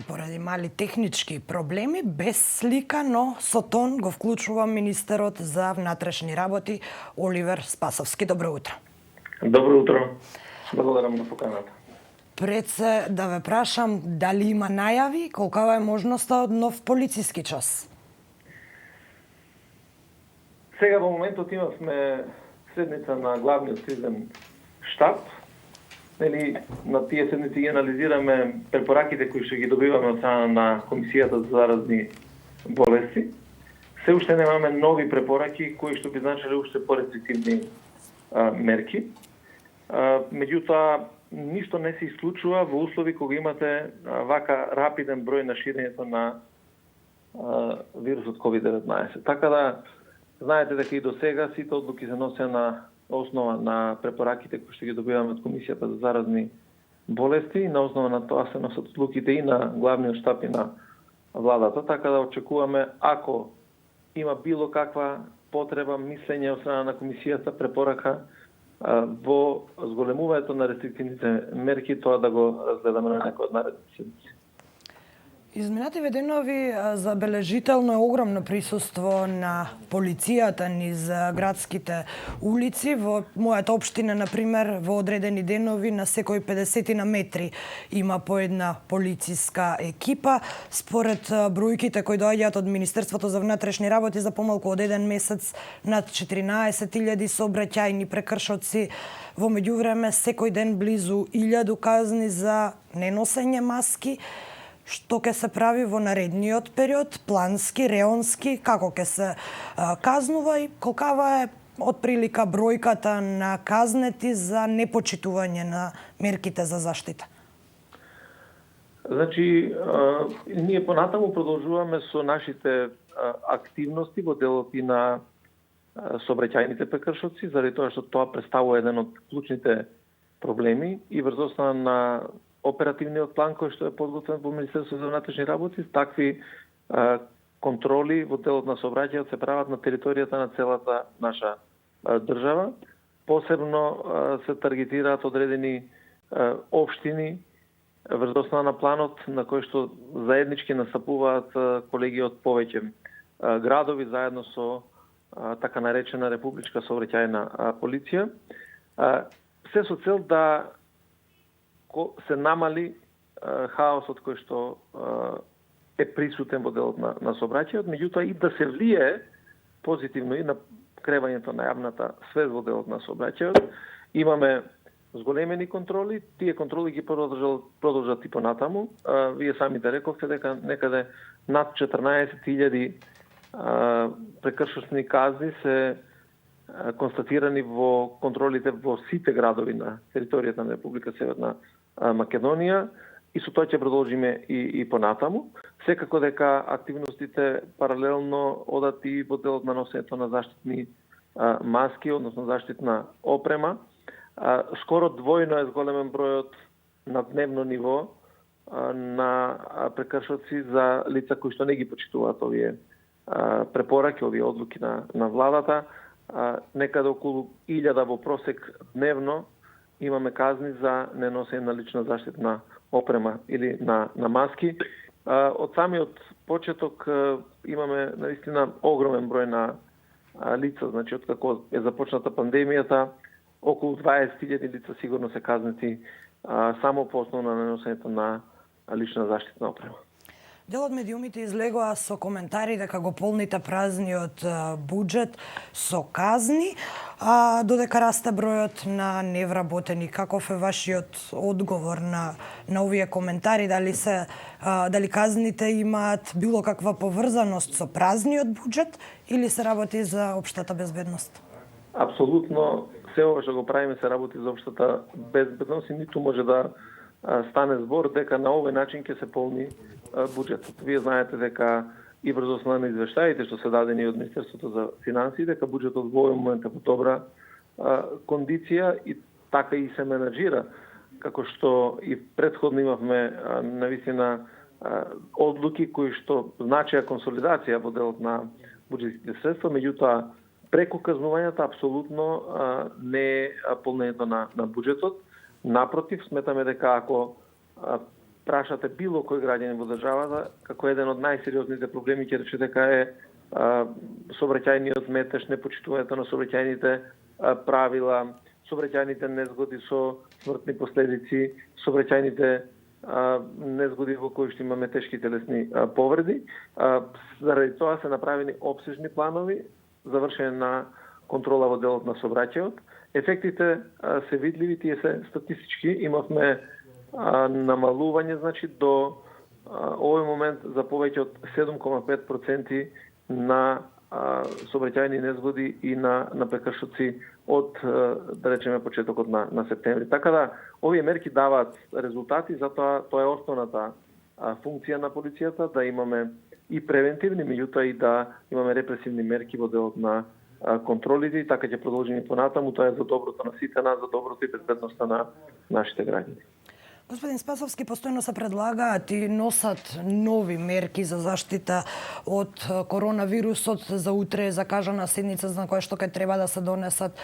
Поради мали технички проблеми, без слика, но со тон го вклучува министерот за внатрешни работи Оливер Спасовски. Добро утро. Добро утро. Благодарам на поканата. Пред се да ве прашам дали има најави, колкава е можноста од нов полициски час? Сега во моментот имавме седница на главниот кризен штаб. На тие седници ги анализираме препораките кои ќе ги добиваме од страна на Комисијата за заразни болести. Се уште немаме нови препораки кои што би значиле уште порестриктивни мерки. Меѓутоа, ништо не се исклучува во услови кога имате вака рапиден број на ширењето на вирусот COVID-19. Така да, знаете дека и до сега сите одлуки се носе на основа на препораките кои што ги добиваме од Комисијата за заразни болести и на основа на тоа се носат одлуките и на главниот штаб и на владата, така да очекуваме ако има било каква потреба, мислење од страна на Комисијата, препорака во зголемувањето на рестриктивните мерки, тоа да го разгледаме на некој од наредните седмици. Изминативе денови забележително е огромно присуство на полицијата низ градските улици. Во мојата општина, например, во одредени денови на секој 50 на метри има по една полициска екипа. Според бројките кои доаѓаат од Министерството за внатрешни работи за помалку од еден месец над 14.000 сообраќајни прекршоци. Во меѓувреме секој ден близу 1000 казни за неносење маски. Што ќе се прави во наредниот период, плански, реонски, како ќе се казнува и колкава е отприлика бројката на казнети за непочитување на мерките за заштита? Значи, ние понатаму продолжуваме со нашите активности во делот и на сообраќајните прекршоци, заради тоа што тоа представува еден од клучните проблеми и врз основа на оперативниот план кој што е подготвен во Министерството за внатрешни работи, такви контроли во делот на сообраќајот се прават на територијата на целата наша држава. Посебно се таргетираат одредени општини врз основа на планот на кој што заеднички настапуваат колеги од повеќе градови заедно со така наречена републичка сообраќајна полиција. Се со цел да се намали хаосот кој што е присутен во делот на сообраќајот, меѓутоа и да се влие позитивно и на кревањето на јавната свест во делот на сообраќајот. Имаме зголемени контроли, тие контроли ги продолжат и понатаму. Вие самите рековте дека некаде над 14.000 прекршочни казни се констатирани во контролите во сите градови на територијата на Република Северна Македонија и со тоа ќе продолжиме и понатаму. Секако дека активностите паралелно одат и во делот на носењето на заштитни маски, односно заштитна опрема. Скоро двојно е зголемен бројот на дневно ниво на прекршоци за лица кои што не ги почитуваат овие препораки, овие одлуки на владата. Некаде околу 1000 во просек дневно имаме казни за неносење на лична заштитна опрема или на маски. Од самиот почеток имаме наистина огромен број на лица, значи од како е започната пандемијата, околу 20.000 лица сигурно се казнети само по основа на неносењето на лична заштитна опрема. Дел од медиумите излегоа со коментари дека го полните празниот буџет со казни, додека расте бројот на невработени. Каков е вашиот одговор на овие коментари? Дали казните имаат било каква поврзаност со празниот буџет или се работи за општата безбедност? Апсолутно, се ова што го правиме се работи за општата безбедност и ниту може да стане збор дека на овој начин ќе се полни буџетот. Вие знаете дека и врз основа на извештаите што се дадени од Министерството за финансии, дека буџетот во овој момент е во добра кондиција и така и се менаџира, како што и претходно имавме навистина одлуки кои што значеа консолидација во делот на буџетските средства, меѓутоа преку казнувањата апсолутно не е полнењето на буџетот. Напротив, сметаме дека ако прашате било кој граѓанин во државата, како еден од најсериозните проблеми ќе рече дека е сообраќајниот метеж, непочитувањето на сообраќајните правила, сообраќајните незгоди со смртни последици, сообраќајните незгоди во кои што имаме тешки телесни повреди. Заради тоа се направени опсежни планови за вршење на контрола во делот на сообраќајот. Ефектите се видливи, тие се статистички. Имавме намалување, значи до овој момент за повеќе од 7,5% на сообраќајни незгоди и на прекршоци од, да речеме, почетокот на септември. Така да, овие мерки даваат резултати, затоа тоа е основната функција на полицијата, да имаме и превентивни, меѓутоа и да имаме репресивни мерки во делот на контролите, и така ќе продолжиме понатаму. Тоа е за доброто на сите нас, за доброто и безбедноста на нашите граѓани. Господин Спасовски, постојано се предлагаат и носат нови мерки за заштита од коронавирусот. За утре е закажана седница за која што ќе треба да се донесат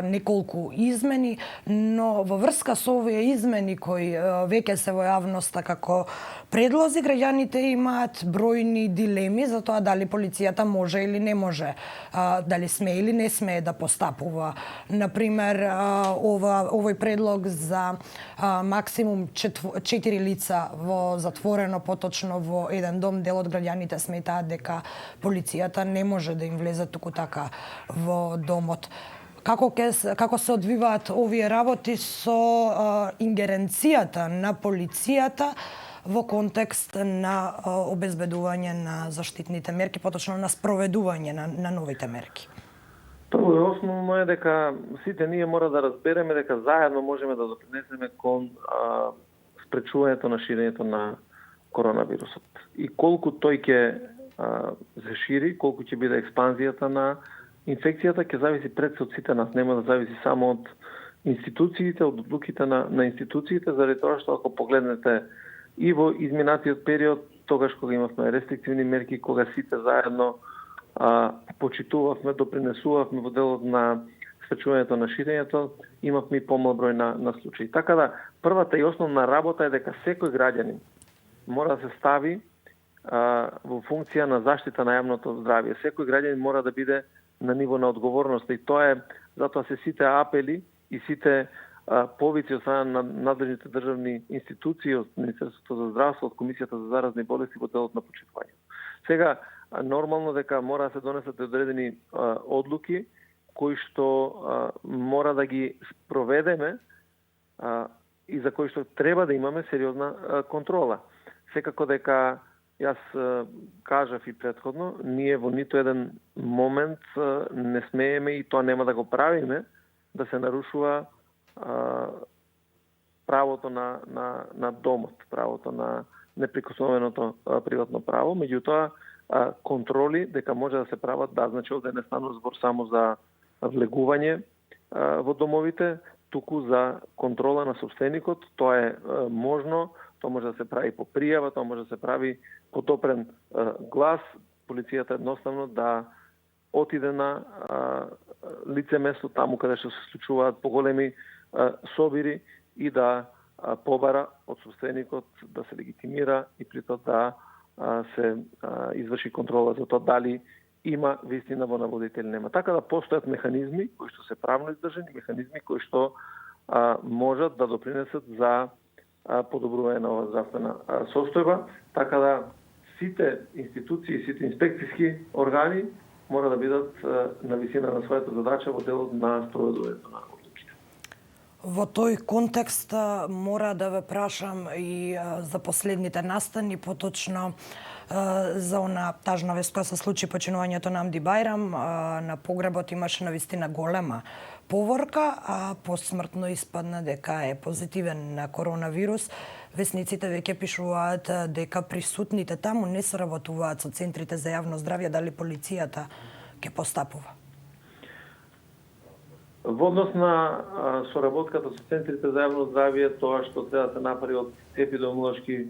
неколку измени, но во врска со овие измени кои веќе се во јавноста како предлози, граѓаните имаат бројни дилеми за тоа дали полицијата може или не може, дали смее или не смее да постапува. Например, овој предлог за максимум 4 лица во затворено, поточно во еден дом, дел од граѓаните сметаат дека полицијата не може да им влезе туку така во домот. Како се одвиваат овие работи со ингеренцијата на полицијата во контекст на обезбедување на заштитните мерки, поточно на спроведување на новите мерки? Прво и основно е дека сите ние мора да разбереме дека заедно можеме да допринесеме кон спречувањето на ширењето на коронавирусот. И колку тој ќе се шири, колку ќе биде експанзијата на инфекцијата, ќе зависи пред се од сите нас. Нема да зависи само од институциите, од одлуките на институциите, заради тоа што ако погледнете и во изминатиот период, тогаш кога имавме рестриктивни мерки, кога сите заедно почитувавме, допринесувавме во делот на спречувањето на ширењето, имавме и помал број на случаи. Така да, првата и основна работа е дека секој граѓанин мора да се стави во функција на заштита на јавното здравје. Секој граѓанин мора да биде на ниво на одговорност, и тоа е, затоа се сите апели и сите повици од страна на надлежните државни институции, од Министерството за здравство, од Комисијата за заразни болести во делот на почитување. Сега, нормално дека мора да се донесат одредени одлуки кои што мора да ги спроведеме и за кои што треба да имаме сериозна контрола. Секако дека јас кажав и претходно, ние во ниту еден момент не смееме, и тоа нема да го правиме, да се нарушува правото на домот, правото на неприкосновеното приватно право. Меѓутоа, контроли дека може да се прават, да, значи овде не станува збор само за влегување во домовите, туку за контрола на собственикот. Тоа е можно, тоа може да се прави по пријава, тоа може да се прави по допрен глас. Полицијата едноставно да отиде на лице место, таму каде што се случуваат поголеми собири, и да побара од собственикот да се легитимира и притоа да се изврши контрола за тоа дали има вистина во наводите или нема. Така да постојат механизми кои што се правно издржани, механизми кои што можат да допринесат за подобрување на оваа здравствена состојба. Така да сите институции, сите инспекцијски органи мора да бидат на висина на својата задача во делот на спроведувањето на одлуките. Во тој контекст мора да ве прашам и за последните настани, поточно за она тажна вест која се случи починувањето на Амди Бајрам. На погребот имаше навистина голема поворка, а посмртно испадна дека е позитивен на коронавирус. Весниците веќе пишуваат дека присутните таму не соработуваат со центрите за јавно здравје, дали полицијата ќе постапува? Во однос на соработката со центрите за јавно здравје, тоа што треба да се направи од епидемиолошки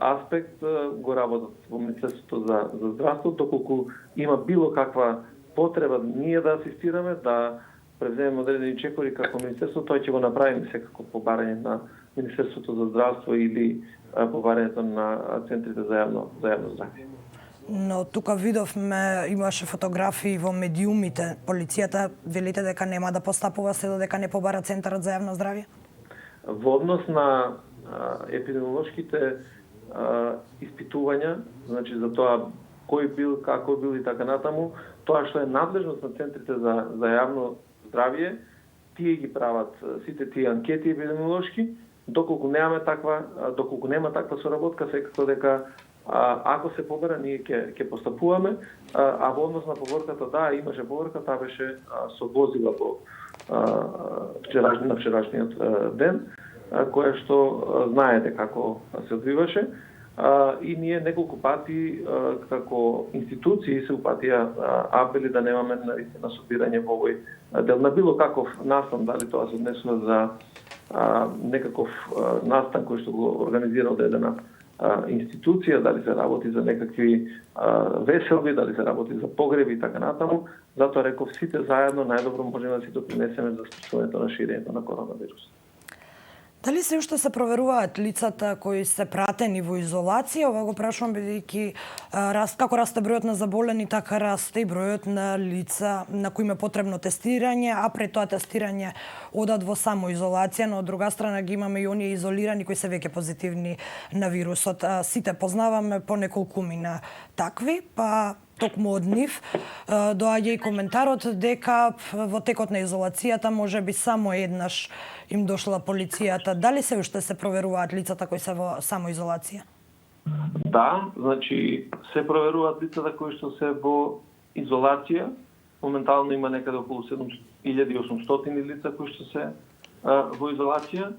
аспект го работат во Министерството за здравство, доколку има било каква потреба ние да асистираме, да превземеме одредени чекори како Министерство, тоа ќе го направиме секако по барање на Министерството за здравство или поварењето на центрите за јавно здравје. Но тука видовме, имаше фотографии во медиумите. Полицијата велите дека нема да постапува се додека не побара Центарот за јавно здравје? Во однос на епидемиолошките испитувања, значи за тоа кој бил, како бил и така натаму, тоа што е надлежност на центрите за јавно здравје, тие ги прават сите тие анкети епидемиолошки, доколку нема таква соработка, секако дека ако се побара, ние ќе постапуваме, а во однос на поворката, да, имаше поворка, таа беше со возила во вчерашниот ден, која што знаете како се одвиваше, и ние неколку пати како институции се упатија апели да немаме наистина собирање во овој дел на било каков настан, дали тоа се однесува за некаков настан кој што го организира одредена институција, дали се работи за некакви веселби, дали се работи за погреби и така натаму. Затоа реков, сите заедно најдобро можеме да си допринесеме за спречувањето на ширењето на коронавирус. Дали се уште се проверуваат лицата кои се пратени во изолација? Ова го прашувам бидејќи како расте бројот на заболени, така расте и бројот на лица на кои им е потребно тестирање, а пред тоа тестирање одат во самоизолација, но од друга страна ги имаме и оние изолирани кои се веќе позитивни на вирусот. Сите познаваме по неколкумина такви, па токму од нив доаѓа и коментарот дека во текот на изолацијата може би само еднаш им дошла полицијата. Дали се уште се проверуваат лицата кои се во самоизолација? Да, значи се проверуваат лицата кои што се во изолација. Моментално има некаде околу 7800 лица кои што се во изолација.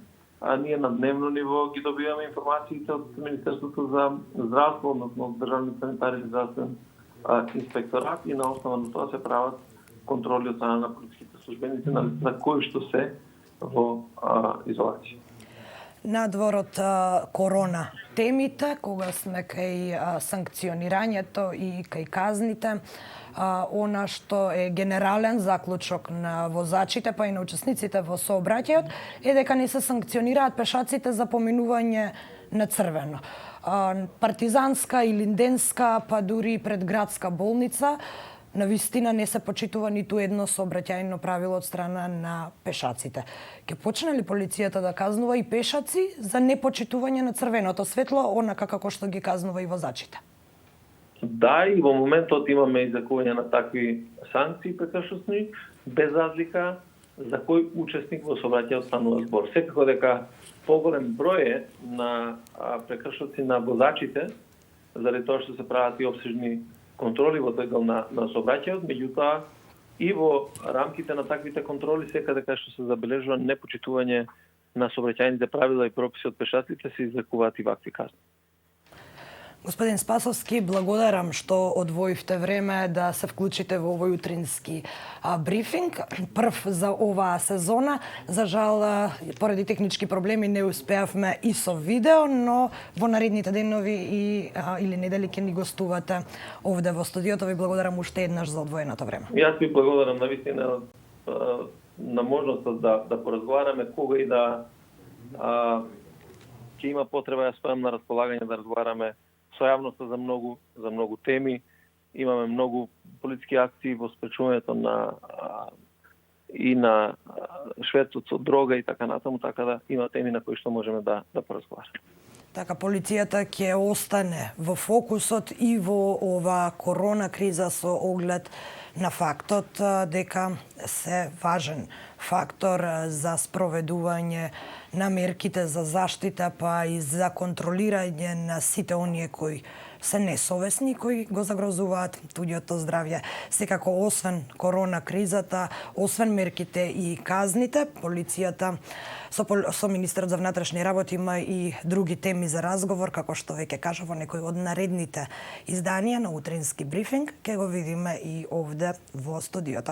Ние на дневно ниво ги добиваме информациите од Министерството за здравство, односно од Државниот санитарен и здравствен инспекторат, и на основа на тоа се прават контроли од страна на полициските службеници на лица кои што се во изолација. Надвор од корона темите, кога сме кај санкционирањето и кај казните, она што е генерален заклучок на возачите, па и на учесниците во сообраќајот, е дека не се санкционираат пешаците за поминување на црвено. Партизанска и Линденска, па дури и предградска болница, на вистина не се почитува ниту едно сообраќајно правило од страна на пешаците. Ке почне ли полицијата да казнува и пешаци за непочитување на црвеното светло, онака како што ги казнува и возачите? Да, и во моментот имаме изакување на такви санкции прекршосни, без разлика за кој учесник во сообраќајот станува збор. Секако дека поголем број е на прекршоци на возачите, заради тоа што се прават и обсежни контроли во тој дел на сообраќајот, меѓутоа и во рамките на таквите контроли секаде кај што се забележува непочитување на сообраќајните правила и прописи од пешаците се изрекуваат и вакви казни. Господин Спасовски, благодарам што одвоивте време да се вклучите во овој утрински брифинг. Прв за оваа сезона. За жал, поради технички проблеми не успеавме и со видео, но во наредните денови или недели ќе ни гостувате овде во студиото. Ви благодарам уште еднаш за одвоеното време. Јас ви благодарам навистина на можноста да поразговараме, кога и да ќе има потреба, јас стојам на располагање да разговараме со јавноста за многу теми. Имаме многу политички акции во спречувањето на шверцот со дрога и така натаму, така да има теми на кои што можеме да поразговараме. Така, полицијата ќе остане во фокусот и во ова корона криза со оглед на фактот дека се важен фактор за спроведување на мерките за заштита, па и за контролирање на сите оние кои се несовесни, кои го загрозуваат туѓото здравје. Секако, освен корона кризата, освен мерките и казните, полицијата со министерот за внатрешни работи има и други теми за разговор, како што веќе кажа во некои од наредните изданија на утрински брифинг, ќе го видиме и овде во студиото.